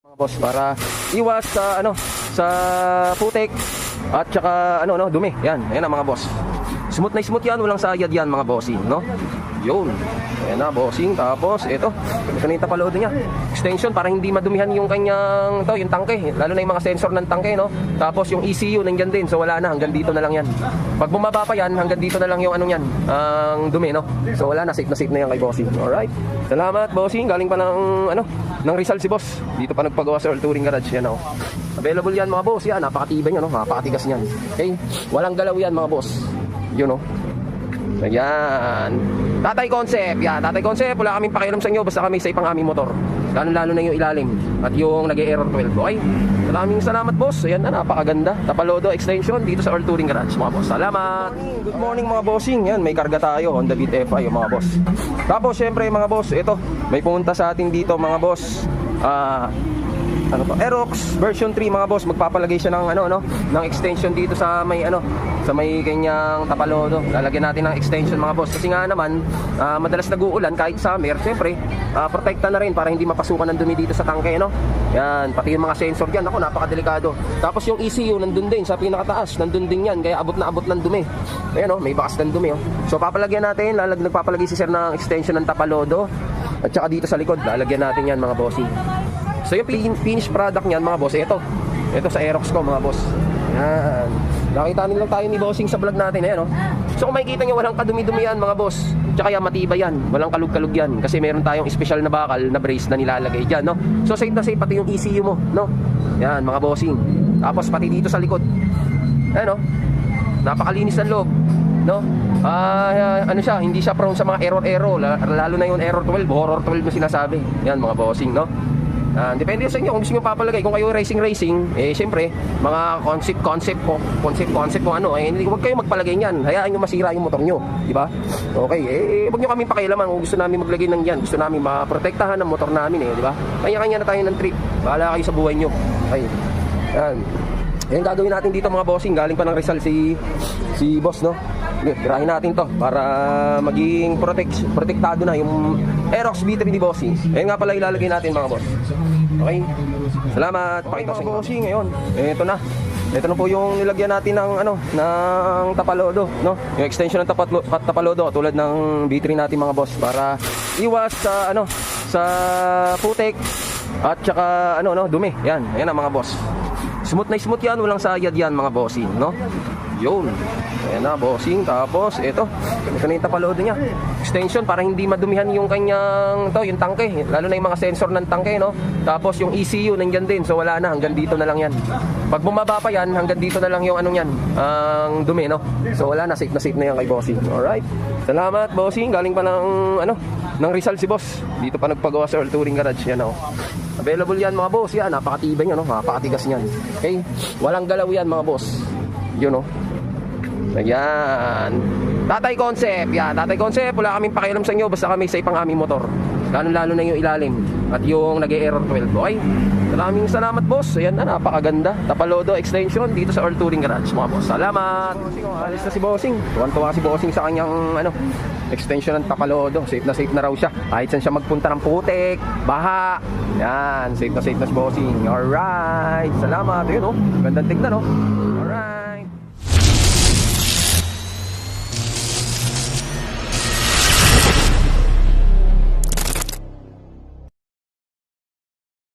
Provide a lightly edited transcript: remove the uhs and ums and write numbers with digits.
Mga boss, para iwas sa sa putik at saka dumi. Yan ang mga boss. Smooth na smooth yan, walang sayad yan mga bossing, no? Yun. Ayan na bossing, tapos ito na yung tapalodo niya. Extension para hindi madumihan yung kanyang yung tangke, lalo na yung mga sensor ng tangke, no? Tapos yung ECU nandiyan din, so wala na, hanggang dito na lang yan. Pag bumaba pa yan, hanggang dito na lang yung yan, ang dumi, no? So wala na, safe na yan kay bossing. Alright. Salamat bossing, galing pa ng Rizal si boss. Dito pa nagpagawa sa All Touring Garage yan, oh. Available yan mga boss, yan, napakatibay yan, no? Napakatigas niyan. Okay? Walang galaw yan mga boss. Yun, no? Ayan. Tatay Concept. Yan, Tatay Concept. Wala kaming pakialam sa inyo. Basta kami sa ipang aming motor. Lalo na yung ilalim. At yung nag-error 12. Okay? Maraming salamat boss. Ayan na, napakaganda. Tapalodo extension dito sa All Touring Garage mga boss. Salamat. Good morning mga bossing. Yan, may karga tayo. Honda Beat FI yung mga boss. Tapos syempre mga boss, ito. May pumunta sa atin dito mga boss. Aerox version 3 mga boss, magpapalagay siya ng ng extension dito sa may sa may kanyang tapalodo. Lalagyan natin ng extension mga boss kasi nga naman madalas nag-uulan kahit summer. Siyempre, protekta na rin para hindi mapasukan ng dumi dito sa tangke, no? Yan, pati yung mga sensor diyan, napakadelikado. Tapos yung ECU nandun din sa pinakataas, nandun din yan, kaya abot na abot ng dumi. Ayan, may bakas ng dumi, oh. So papalagyan natin, nagpapalagay si sir ng extension ng tapalodo. At saka dito sa likod, lalagyan natin yan mga bossing. So yung finished product niyan mga boss, ito sa Aerox ko mga boss. Yan. Nakita nila tayo ni bossing sa vlog natin, ayan, oh. So kung makikita nyo, walang kadumi-dumi yan mga boss. Tsaka yan, matibay yan, walang kalug-kalug yan. Kasi meron tayong special na bakal na brace na nilalagay dyan, no? So safe na safe pati yung ECU mo, no? Yan mga bossing. Tapos pati dito sa likod, ayan, oh. Napakalinis ng loob, no? Siya, hindi siya prone sa mga error, lalo na yung error 12, horror 12 na sinasabi. Yan mga bossing, no? Depende sa inyo kung gusto nyo papalagay. Kung kayo racing, syempre mga concept po huwag kayo magpalagay niyan. Hayaan nyo masira yung motor nyo, di ba? Okay, huwag nyo kaming pakialaman kung gusto namin maglagay ng yan. Gusto namin maprotektahan ng motor namin, di ba? Kanya-kanya na tayo ng trip. Bahala kayo sa buhay nyo. Okay. Yan gagawin natin dito mga bossing. Galing pa ng Rizal si boss, no? Tirahin natin to para maging protektado na yung Aerox B3 ni bossing. Ayan nga pala ilalagay natin mga boss. Okay? Salamat. Pakita sa bossing ngayon. Ito na po yung nilagyan natin ng tapalodo, no? Yung extension ng tapalodo tulad ng B3 natin mga boss para iwas sa sa putik at saka dumi. Yan ang mga boss. Smooth na smooth yan, walang sayad yan mga bossing, no? Yun. Ayan na bossing. Tapos ito na yung tapalodo niya. Extension para hindi madumihan yung kanyang yung tangke, lalo na yung mga sensor ng tangke, no? Tapos yung ECU nandiyan din, so wala na, hanggang dito na lang yan. Pag bumaba pa yan, hanggang dito na lang yung ang dumi, no? So wala na, safe na yan kay bossing. Alright. Salamat bossing, galing pa ng Rizal si boss. Dito pa nagpagawa sa All Touring Garage yan, oh. Available yan mga boss, yan, napakatibay yan, napakatigas niyan. Okay? Walang galaw yan mga boss. Yun, oh. Ayan. Tatay Concept. Yan, Tatay Concept. Wala kaming pakialam sa inyo. Basta kami sa ipang aming motor. Lalo na yung ilalim. At yung nag-error 12. Okay? Maraming salamat boss. Ayan na, napakaganda. Tapalodo extension dito sa All Touring Garage mga boss. Salamat. Alis na si bossing. Tuwan-tuwa si bossing sa kanyang extension ng tapalodo. Safe na raw siya. Kahit saan siya magpunta ng putik, baha. Yan, safe na si bossing. Alright. Salamat. Ayun, oh. Gandang tignan, oh. Alright.